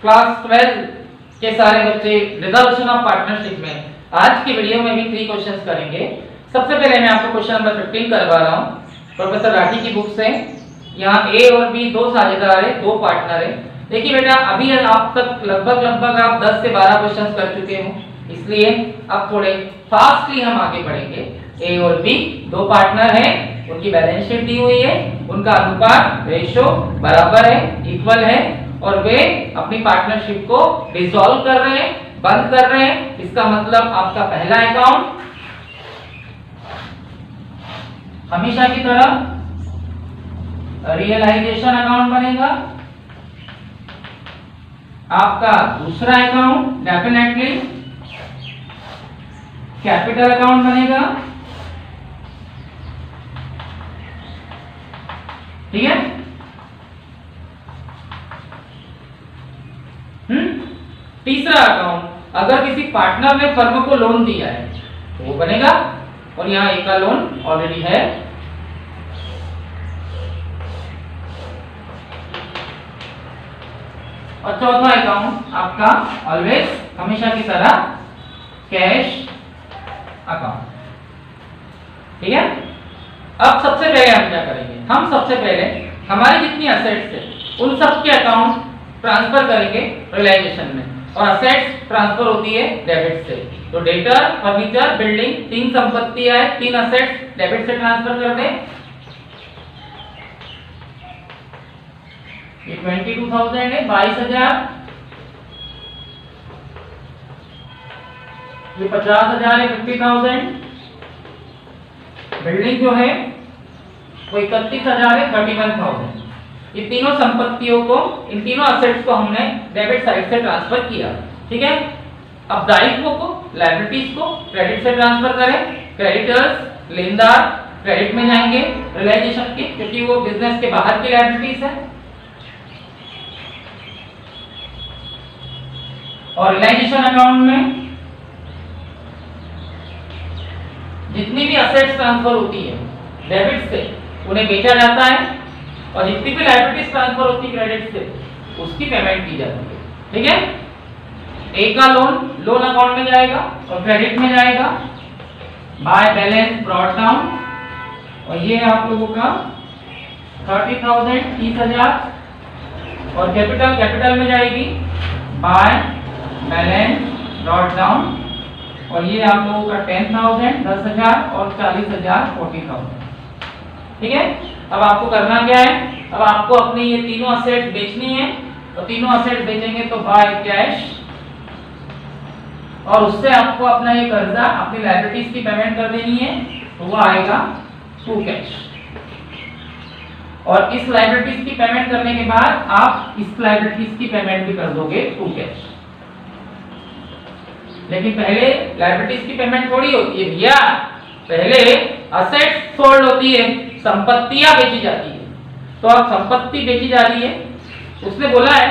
Class 12 के सारे बच्चे रिजर्वेशन ऑफ पार्टनरशिप में आज की वीडियो में भी 3 क्वेश्चंस करेंगे। सबसे पहले मैं आपको क्वेश्चन नंबर 15 करवा रहा हूं प्रोफेसर राठी की बुक से। यहाँ ए और बी दो साझेदार है, दो पार्टनर है। देखिए बेटा, अभी आप तक लगभग आप 10 से 12 क्वेश्चंस कर चुके हो, इसलिए अब थोड़े फास्टली हम आगे बढ़ेंगे। ए और बी दो पार्टनर हैं, उनकी बैलेंस शीट दी हुई है, उनका अनुपात रेशो बराबर है, इक्वल है और वे अपनी पार्टनरशिप को डिसॉल्व कर रहे हैं, बंद कर रहे हैं। इसका मतलब आपका पहला अकाउंट हमेशा की तरह रियलाइजेशन अकाउंट बनेगा, आपका दूसरा अकाउंट डेफिनेटली कैपिटल अकाउंट बनेगा। ठीक है, तीसरा अकाउंट अगर किसी पार्टनर ने फर्म को लोन दिया है तो वो बनेगा, और यहां एक का लोन ऑलरेडी है। और चौथा अकाउंट आपका ऑलवेज हमेशा की तरह कैश अकाउंट। ठीक है, अब सबसे पहले हम क्या करेंगे, हम सबसे पहले हमारी जितनी असेट्स है उन सब के अकाउंट ट्रांसफर करेंगे रियलाइजेशन में, और असेट्स ट्रांसफर होती है डेबिट से। तो डेटर, फर्नीचर, बिल्डिंग, 3 संपत्तियां है, 3 असेट्स डेबिट से ट्रांसफर कर दें। ये 22,000 है, 22,000, ये 50,000 है, 50,000। बिल्डिंग जो है वो 31,000 है, 31,000। ये तीनों संपत्तियों को, इन तीनों असेट्स को हमने डेबिट साइड से ट्रांसफर किया। ठीक है, अब दायित्वों को, लायबिलिटीज को क्रेडिट से ट्रांसफर करें। क्रेडिटर्स, लेनदार क्रेडिट में जाएंगे रियलाइजेशन के, क्योंकि वो बिजनेस के बाहर की लायबिलिटीज है। और रियलाइजेशन अकाउंट में जितनी भी असेट्स ट्रांसफर होती है डेबिट से उन्हें बेचा जाता है, और जितनी भी लायबिलिटीज ट्रांसफर होती है क्रेडिट से उसकी पेमेंट की जाती है। ठीक है, ए का लोन अकाउंट में जाएगा और क्रेडिट में जाएगा बाय बैलेंस ब्रॉट डाउन, और ये आप लोगों का 30,000 30,000, और कैपिटल में जाएगी बाय बैलेंस ब्रॉट डाउन, और ये आप लोगों का 10,000 10,000 और 40,000 40,000। ठीक है, अब आपको करना क्या है, अब आपको अपनी ये तीनों असेट बेचनी है, तो तीनों असेट बेचेंगे तो बाय कैश, और उससे आपको अपना ये कर्जा, अपनी लायबिलिटीज की पेमेंट कर देनी है, तो वो आएगा टू कैश। और इस लायबिलिटीज की पेमेंट करने के बाद आप इस लायबिलिटीज की पेमेंट भी कर दोगे टू कैश। लेकिन पहले लायबिलिटीज की पेमेंट थोड़ी होती है भैया, पहले असेट्स सोल्ड होती है, संपत्तियां बेची जाती है। तो अब संपत्ति बेची जा रही है, उसने बोला है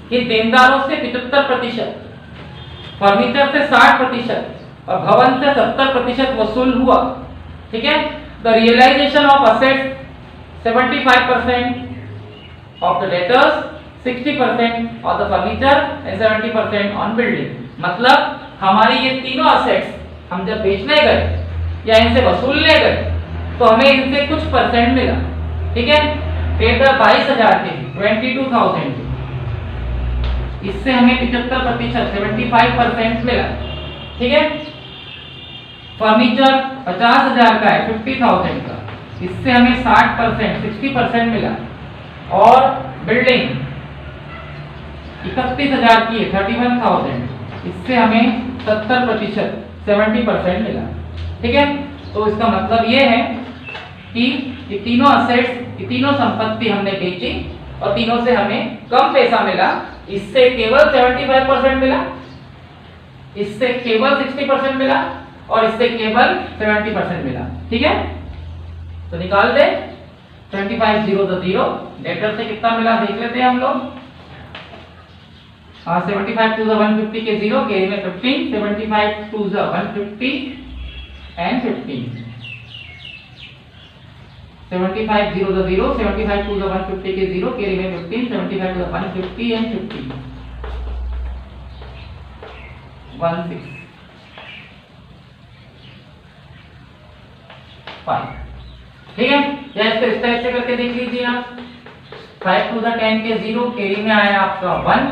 कि देनदारों से 75%, फर्नीचर से 60% और भवन से 70% वसूल हुआ। ठीक है, the realisation of assets 75% of the debtors, 60% of the furniture and 70% on building. मतलब हमारी ये तीनों असेट्स हम जब बेचने गए या इनसे वसूलने गए तो हमें इनसे कुछ परसेंट मिला। ठीक है, डेटर 22,000 के, 22,000 के, इससे हमें 75% 75% मिला। ठीक है, फर्नीचर 50,000 का है, 50,000 का, इससे हमें 60% 60% मिला। और बिल्डिंग 31,000 की है, 31,000, इससे हमें 70% 70% मिला। ठीक है, तो इसका मतलब ये है कि ये तीनों असेट्स, ये तीनों संपत्ति हमने बेची और तीनों से हमें कम पैसा मिला। इससे केवल 75% मिला, इससे केवल 60% मिला, और इससे केवल 70% मिला। ठीक है, तो निकाल दे 25 0 0। डेटर से कितना मिला देख लेते हैं हम लोग। 75 2 150 के 0, कैरी में 15, 75 2 150 एंड 15, 75 0 0, 75 2 150 के 0, कैरी में 15, 75 150 एंड 15। 5। ठीक है, या इसको इस टाइप से करके देख लीजिए आप। 5 टू द 10 के 0, कैरी में आया आपका 1,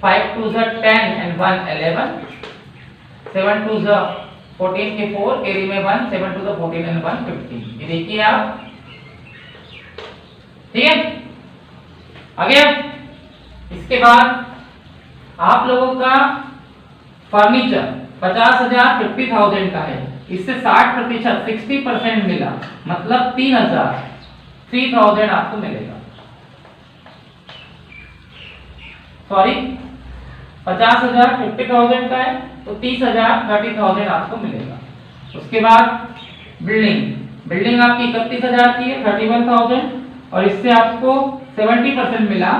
5 to the 10 and 1 11, 7 to the 14 के 4, कैरी में 1, 7 टू द 14 एंड 1 15। ये देखिए आप, ठीक है। आगे इसके बाद आप लोगों का फर्नीचर 50,000 50,000 का है, इससे 60% 60% मिला, मतलब 3,000 आपको मिलेगा। सॉरी, 50,000 50,000 का है तो 30,000 30,000 आपको मिलेगा। उसके बाद बिल्डिंग आपकी 31,000 की है 31,000, और इससे आपको 70% मिला,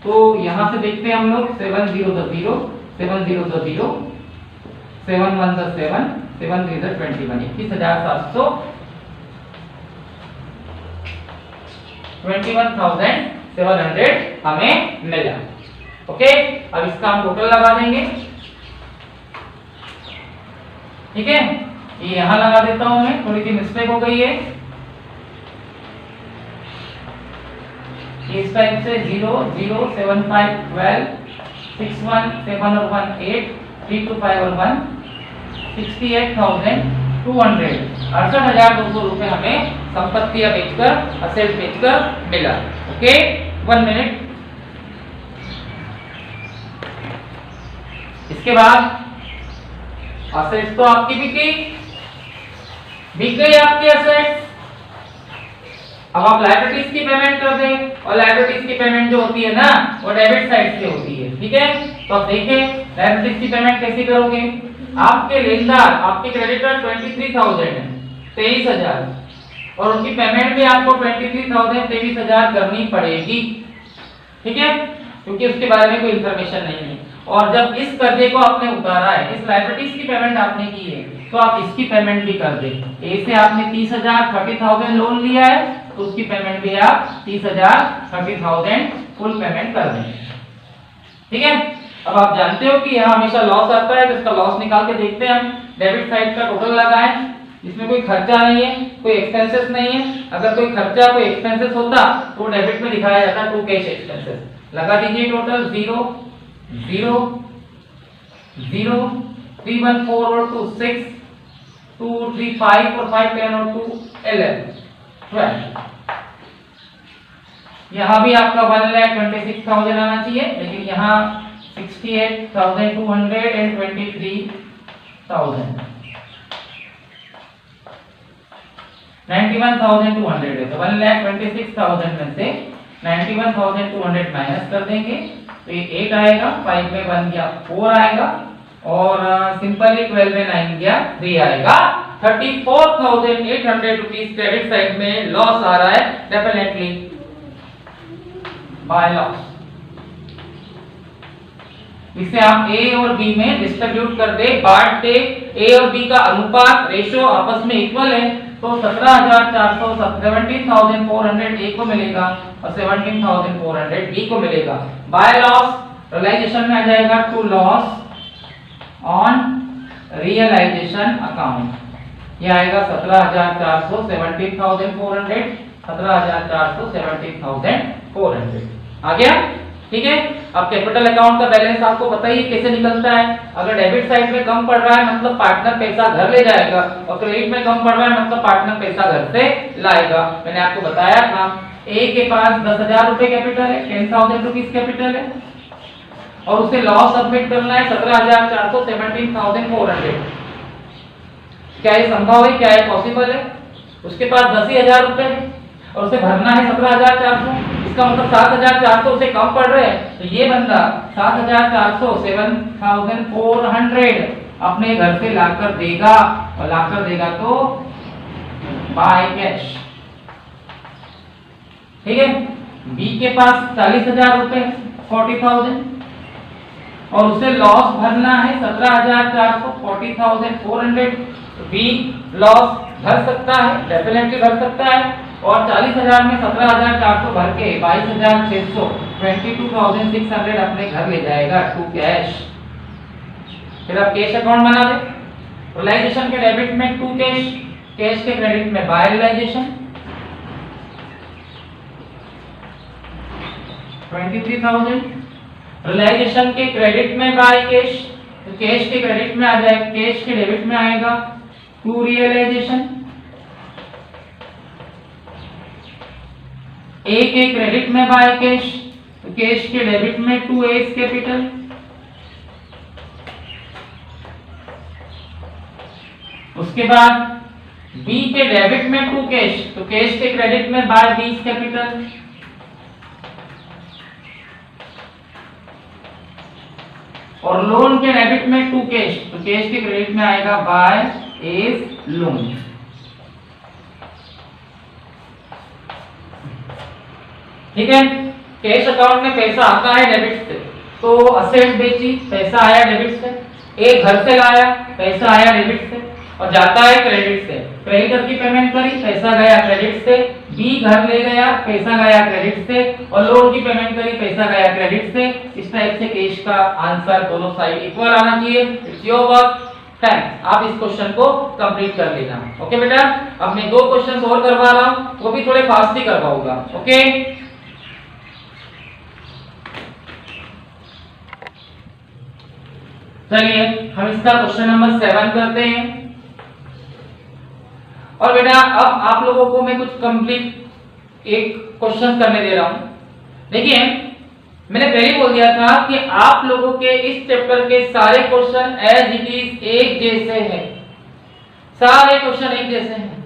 तो यहां से देखते हैं हम लोग 7 0 0 7 0 0 7 1 7 7 3 21, 21,700 21,700 हमें मिला। ओके, अब इसका हम टोटल लगा देंगे। ठीक है, ये यहां लगा देता हूं मैं, थोड़ी सी मिस्टेक हो गई है। इस टाइप से 0 0 7 5 12 6 1 7 और 1 8 3 2 5 और 1 68,200 68,200 रुपए हमें संपत्तियां बेचकर, असेट बेचकर मिला। Okay, 1 minute. इसके बाद असेट्स तो आपकी बिक गई आपकी असेट्स। अब आप लायबिलिटीज की पेमेंट कर दें, और लायबिलिटीज की पेमेंट जो होती है ना, वो डेबिट साइड से होती है। ठीक है, तो आप देखिए लायबिलिटीज की पेमेंट कैसे करोगे। आपके लेनदार, आपके क्रेडिटर 23,000 है, 23,000, और उनकी पेमेंट भी आपको 23,000 23,000 करनी पड़ेगी। ठीक है, क्योंकि उसके बारे में कोई इंफॉर्मेशन नहीं है। और जब इस कर्जे को आपने उतारा है, इस लायबिलिटीज की पेमेंट आपने की है, तो आप इसकी पेमेंट भी कर दें। ए से आपने 30,000 30,000 लोन लिया है, तो उसकी पेमेंट भी आप 30,000 30,000 फुल पेमेंट कर दें। ठीक है, अब आप जानते हो कि यहाँ हमेशा लॉस आता है, तो इसका लॉस निकाल के देखते हैं हम। डेबिट साइड का टोटल लगाएं, इसमें कोई खर्चा नहीं है, कोई एक्सपेंसेस नहीं है। अगर कोई खर्चा, कोई एक्सपेंसेस होता तो डेबिट में दिखाया जाता टू कैश एक्सपेंसेस। लगा दीजिए टोटल 0 0 0 3 1 4 और 2 6 2 3 5 और 5 10 और 2 11 12। यहाँ भी आपका 1,26,000 आना चाहिए, लेकिन यहाँ 68,200 and 23,000 91,200 है, तो 1,26,000 में से 91,200 माइनस कर देंगे, तो ये 8 आएगा, 5 में 1 गया 4 आएगा, और सिंपली 12 में 9 गया 3 आएगा। 34,800 रुपीज क्रेडिट साइड में लॉस आ रहा है, डेफिनेटली बाय लॉस। इसे आप ए और बी में डिस्ट्रीब्यूट कर दे, बांट दे। ए और बी का अनुपात, रेशो आपस में इक्वल है, तो 17,400 17,400 ए को मिलेगा और 17,400 बी को मिलेगा। बाय लॉस रियलाइजेशन में आ जाएगा to loss on realisation account, ये आएगा 17,400 17,400 17,400 17,400 आ गया। ठीक है, अब कैपिटल अकाउंट का बैलेंस आपको पता ही कैसे निकलता है। अगर डेबिट साइड में कम पड़ रहा है मतलब पार्टनर पैसा घर ले जाएगा, और क्रेडिट में कम पड़ रहा है मतलब पार्टनर पैसा घर से लाएगा। मैंने आपको बताया था, ए के पास 10,000 रुपए कैपिटल है, 10,000 रुपीज कैपिटल है, और उसे लॉस सबमिट करना है 17,400 17,400। क्या ये संभव है? क्या ये पॉसिबल है? उसके पास 10,000 रुपए है और उसे भरना है 17,400, इसका मतलब 7,400 उसे कम पड़ रहे हैं, तो ये बंदा 7,400 7,400 अपने घर से लाकर देगा, और लाकर देगा तो बाय कैश। ठीक है, बी के पास 40,000 रुपए 40,000, और उसे लॉस भरना है 17,400 40,400। बी लॉस भर सकता है, डेफिनेटली भर सकता है, और 40,000 में 17,400 भर के 22,600 22,600 अपने घर ले जाएगा टू कैश। फिर आप कैश अकाउंट बना दे। रियलाइजेशन के डेबिट में टू कैश, कैश के क्रेडिट में बाय रियलाइजेशन 23,000। रियलाइजेशन के क्रेडिट में बाय कैश, तो कैश के क्रेडिट में आ जाएगा, कैश के डेबिट में आएगा टू रियलाइजेशन। ए के क्रेडिट में बाय कैश, तो कैश के डेबिट में टू एस कैपिटल। उसके बाद बी के डेबिट में टू कैश, तो कैश के क्रेडिट में बाय बी कैपिटल। और लोन के डेबिट में टू कैश, तो कैश के क्रेडिट में आएगा बाय एस लोन। ठीक है, कैश अकाउंट में पैसा आता है डेबिट से, तो असेट बेची, पैसा आया डेबिट से। ए घर से लाया, पैसा आया डेबिट से और जाता है क्रेडिट से। क्रेडिटर की पेमेंट करी, पैसा गया क्रेडिट से। बी घर ले गया, पैसा गया क्रेडिट से और लोन की पेमेंट करी, पैसा गया क्रेडिट से। इस टाइप से कैश का आंसर दोनों साइड इक्वल आना चाहिए। It's your work. थैंक्स। आप इस क्वेश्चन को कंप्लीट कर लेना। ओके बेटा, अब मैं 2 क्वेश्चन और करवा रहा हूं, वो भी थोड़े फास्ट ही करवाऊंगा। ओके, चलिए हम इसका क्वेश्चन नंबर 7 करते हैं। और बेटा अब आप लोगों को मैं कुछ कंप्लीट एक क्वेश्चन करने दे रहा हूं। देखिए, मैंने पहले बोल दिया था कि आप लोगों के इस चैप्टर के सारे क्वेश्चन एज इट इज एक जैसे हैं। सारे क्वेश्चन एक जैसे हैं,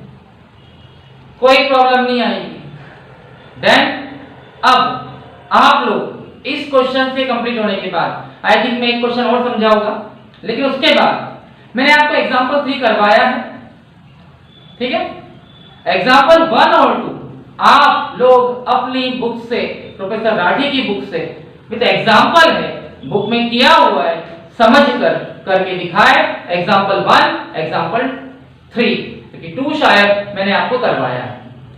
कोई प्रॉब्लम नहीं आएगी। देन अब आप लोग इस क्वेश्चन से कंप्लीट होने के बाद आई थिंक मैं एक क्वेश्चन और समझाऊंगा, लेकिन उसके बाद मैंने आपको एग्जांपल 3 करवाया है। ठीक है, एग्जांपल 1 और 2 आप लोग अपनी बुक से, प्रोफेसर राठी की बुक से विद एग्जांपल है, बुक में किया हुआ है, समझ कर करके दिखाए। एग्जांपल 1, एग्जांपल 3, क्योंकि 2 शायद मैंने आपको करवाया है।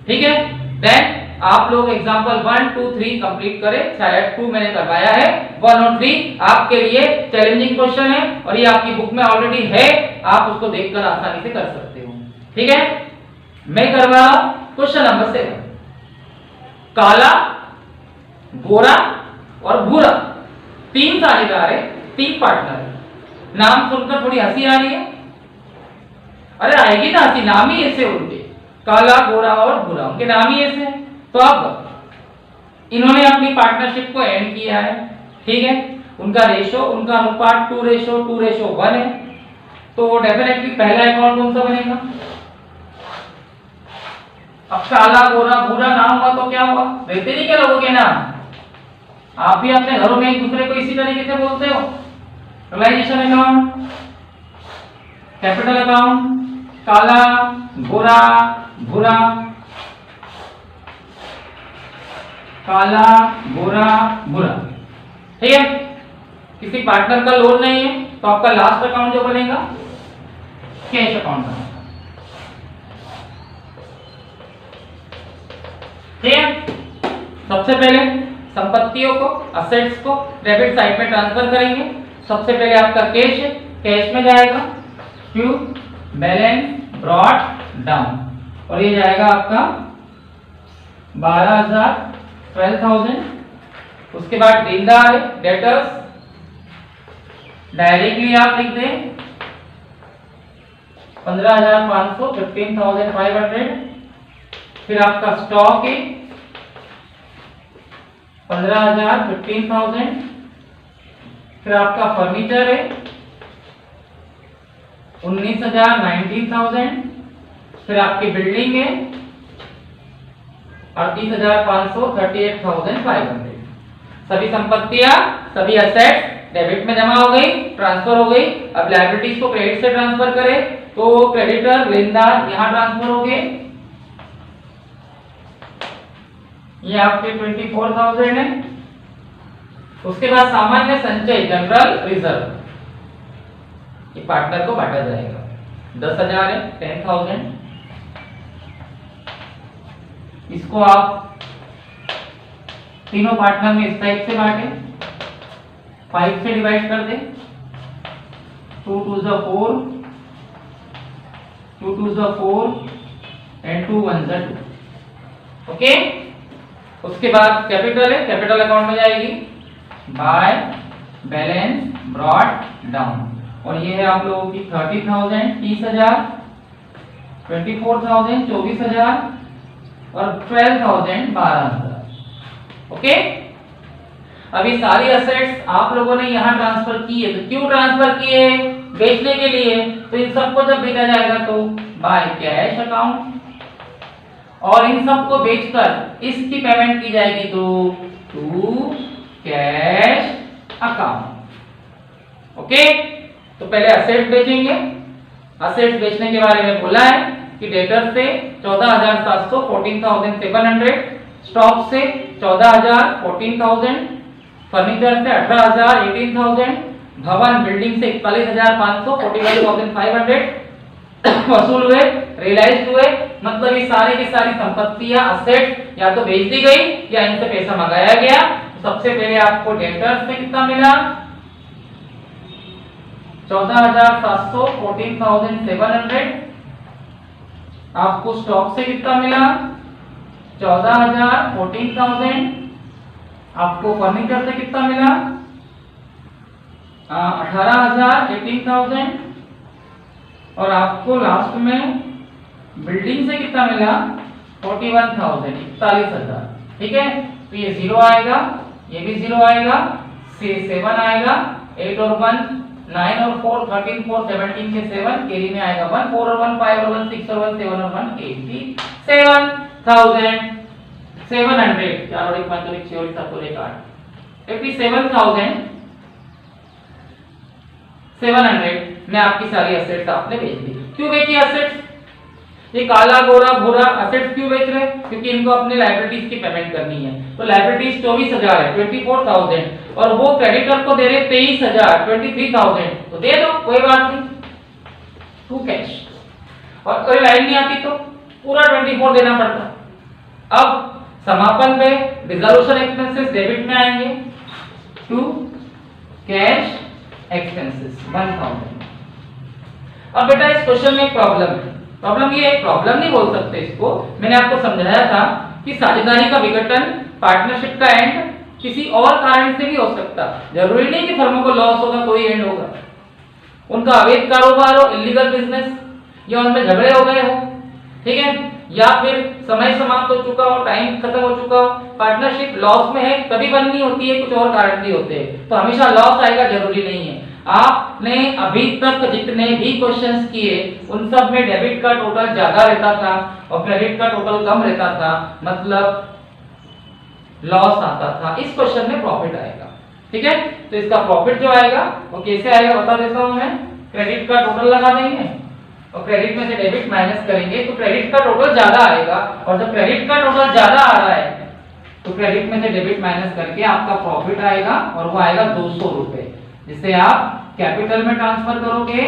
ठीक है, देन आप लोग एग्जांपल 1, 2, 3 कंप्लीट करें। शायद 2 मैंने करवाया है, 1 और 3 आपके लिए चैलेंजिंग क्वेश्चन है और ये आपकी बुक में ऑलरेडी है, आप उसको देखकर आसानी से कर सकते हो। ठीक है, मैं करवा रहा हूं क्वेश्चन नंबर 7। काला, गोरा और भूरा 3 साझेदार है, 3 पार्टनर है। नाम सुनकर थोड़ी हंसी आ रही है? अरे आएगी ना हंसी, नाम ही ऐसे उनके, काला, गोरा और भूरा, उनके नाम ही ऐसे हैं। तो अब इन्होंने अपनी पार्टनरशिप को एंड किया है। ठीक है, उनका रेशो, उनका अनुपात 2:1 है। तो डेफिनेटली पहला अकाउंट कौन सा बनेगा? अब काला, गोरा, भूरा नाम हुआ तो क्या हुआ? रहते नहीं क्या लोगों के नाम? आप भी अपने घरों में एक दूसरे को इसी तरीके से बोलते हो। रियलाइजेशन अकाउंट, कैपिटल अकाउंट, काला, गोरा, भूरा, काला, गोरा, भूरा। ठीक है, किसी पार्टनर का लोन नहीं है तो आपका लास्ट अकाउंट जो बनेगा कैश अकाउंट बनेगा। ठीक है, सबसे पहले संपत्तियों को, असेट्स को डेबिट साइड में ट्रांसफर करेंगे। सबसे पहले आपका कैश है, कैश में जाएगा क्यू बैलेंस ब्रॉट डाउन और ये जाएगा आपका 12,000। उसके बाद देनदार है, डेटर्स, डायरेक्टली आप लिख दें 15,500, 15,500। फिर आपका स्टॉक है 15,000, 15,000। फिर आपका फर्नीचर है 19,000, 19,000। फिर आपकी बिल्डिंग है 38,500, 38,500। सभी संपत्तियां, सभी असेट्स डेबिट में जमा हो गई, ट्रांसफर हो गई। अब लायबिलिटीज को क्रेडिट से ट्रांसफर करें तो क्रेडिटर, लेनदार यहां ट्रांसफर हो गए। ये आपके 24,000 है। उसके बाद सामान्य संचय, जनरल रिजर्व, ये पार्टनर को बांटा जाएगा। 10,000 है, 10,000। इसको आप तीनों पार्टनर में इस टाइप से बांटे, 5 से डिवाइड कर दें। 2 2 is 4, 2 2 is 4 and 2 1 is 2। Okay, उसके बाद कैपिटल है, कैपिटल अकाउंट में जाएगी बाय बैलेंस ब्रॉट डाउन, और ये है आप लोगों की 30,000 30,000, 24,000 24,000 और 12,000 12,000। ओके, अभी सारी असेट्स आप लोगों ने यहाँ ट्रांसफर की है, तो क्यों ट्रांसफर किए? बेचने के लिए। तो इन सबको जब बेचा जाएगा तो बाय कैश अकाउंट, और इन सबको बेचकर इसकी पेमेंट की जाएगी तो टू कैश अकाउंट। ओके, तो पहले असेट बेचेंगे। असेट्स बेचने के बारे में बोला है कि डेटर से 14,700 14,700, स्टॉक से 14,000 14,000, फर्नीचर से 18,000 18,000, भवन बिल्डिंग से 41,500 45,500 वसूल हुए, रियलाइज हुए। मतलब ये सारी की सारी संपत्तियां असेट या तो बेच दी गई या इनसे पैसा मंगाया गया। तो सबसे पहले आपको डेटर से कितना मिला? 14,700 14,700। आपको स्टॉक से कितना मिला? 14,000 14,000। आपको फर्नीचर से कितना मिला? 18,000 18,000। और आपको लास्ट में बिल्डिंग से कितना मिला? 41,000 41,000। ठीक है, तो ये 0 आएगा, ये भी 0 आएगा, 7 आएगा, 8 और 1 9 और 4 13 4 17 के 7, कैरी में आएगा 1 4 और 1 5 और 1 6 और 1 7 और 1 87,700। 4 और 1 5 और 1 6 और 7 और 1 8 87,700 में आपकी सारी असेट्स आपने बेच दी। क्यों बेची असेट्स? ये काला गोरा भूरा असेट्स क्यों बेच रहे? क्योंकि इनको अपने लायबिलिटीज की पेमेंट करनी है। तो लायबिलिटीज 24,000 है 24,000, और वो क्रेडिटर को दे रहे 23,000 23,000, तो दे दो, कोई बात नहीं, टू कैश। और कोई लाइन नहीं आती तो पूरा 24 देना पड़ता। अब समापन में डिसोल्यूशन एक्सपेंसेस डेबिट में आएंगे, टू कैश एक्सपेंसेस 1,000। अब बेटा इस क्वेश्चन में एक प्रॉब्लम है। प्रॉब्लम ये है, प्रॉब्लम नहीं बोल सकते इसको, मैंने आपको समझाया था कि साझेदारी का विघटन, पार्टनरशिप का एंड किसी और कारण से भी हो सकता। जरूरी नहीं कि फर्मों को लॉस होगा कोई एंड होगा। उनका अवैध कारोबार हो, इलीगल बिजनेस, या उनमें झगड़े हो गए हो, ठीक है, या फिर समय समाप्त हो चुका हो, टाइम खत्म हो चुका हो। पार्टनरशिप लॉस में है तभी बननी होती है, कुछ और कारण भी होते हैं, तो हमेशा लॉस आएगा जरूरी नहीं है। आपने अभी तक जितने भी क्वेश्चंस किए उन सब में डेबिट का टोटल ज्यादा रहता था और क्रेडिट का टोटल कम रहता था, मतलब लॉस आता था। इस क्वेश्चन में प्रॉफिट आएगा, ठीक है। तो इसका प्रॉफिट जो आएगा वो कैसे आएगा बता देता हूं मैं। क्रेडिट का टोटल लगा देंगे और क्रेडिट में से डेबिट माइनस करेंगे तो क्रेडिट का टोटल ज्यादा आएगा, और जब क्रेडिट का टोटल ज्यादा आ रहा है तो क्रेडिट में से डेबिट माइनस करके आपका प्रॉफिट आएगा, और वो आएगा 200 रुपए, जिसे आप कैपिटल में ट्रांसफर करोगे,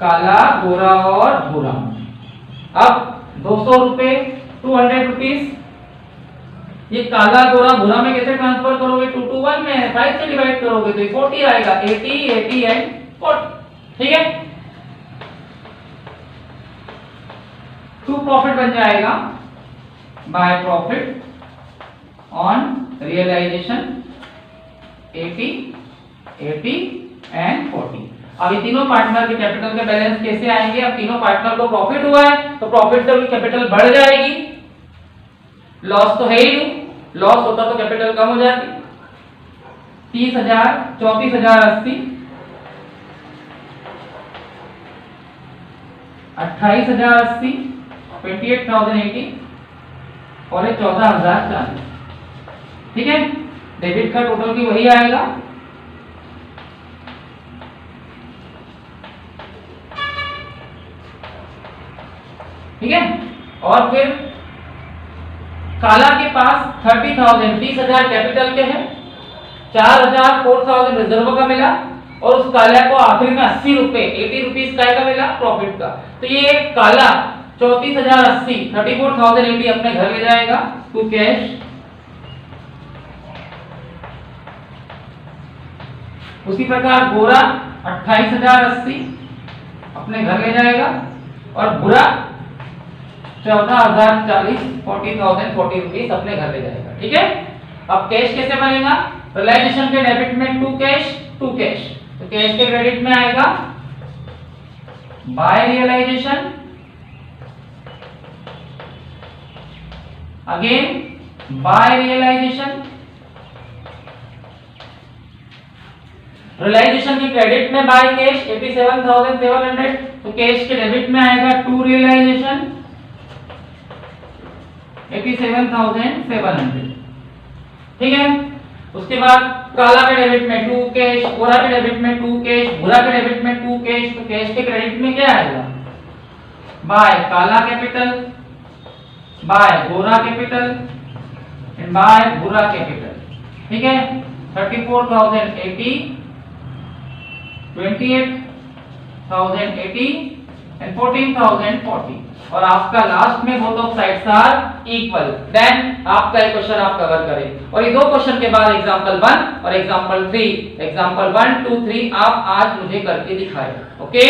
काला गोरा और भूरा। अब 200 रुपए 200 रुपीज, ये काला गोरा भूरा में कैसे ट्रांसफर करोगे? 2 to 1 में 5 से डिवाइड करोगे तो 40 आएगा, 80 80 एंड 40, ठीक है। टू प्रॉफिट बन जाएगा by profit on realisation 80 80 and 40। अब ये तीनों पार्टनर के कैपिटल के बैलेंस कैसे आएंगे? अब तीनों पार्टनर को प्रॉफिट हुआ है तो प्रॉफिट से उनकी कैपिटल बढ़ जाएगी, लॉस तो है ही नहीं, लॉस होता तो कैपिटल कम हो जाती। 30,000 34,080, 28,080 28,080 और ये 14,040, ठीक है। डेबिट का टोटल भी वही आएगा, ठीक है। और फिर काला के पास 30,000 30,000 कैपिटल के हैं, 4,000 4,000 रिजर्व का मिला, और उस काला को आखिरी में 80 रुपए 80 रुपीज का मिला प्रॉफिट का। तो ये काला 34,080 34,080 अपने घर ले जाएगा टू कैश। उसी प्रकार गोरा 28,080 अपने घर ले जाएगा और बुरा 14,040 40,040 रुपीस अपने घर ले जाएगा। ठीक है, अब कैश कैसे बनेगा? रियलाइजेशन के डेबिट में टू कैश, तो कैश के क्रेडिट में आएगा by realisation, again by realisation. Realisation की क्रेडिट में बाय कैश 87,700, तो कैश के डेबिट में आएगा टू रियलाइजेशन 87,700। ठीक है, उसके बाद काला के डेबिट में टू कैश, गोरा के डेबिट में टू कैश, भूरा के डेबिट में टू कैश, तो कैश के क्रेडिट में क्या आएगा? बाय काला कैपिटल, बाय गोरा कैपिटल एंड बाय भूरा कैपिटल। ठीक है, 34,080, 28,080 एंड 14,040 और आपका लास्ट में both of sides are equal. Then आपका एक क्वेश्चन आप कवर करें और ये दो क्वेश्चन के बाद एग्जांपल 1 और एग्जांपल 3, एग्जांपल 1 2 3 आप आज मुझे करके दिखाएं। ओके।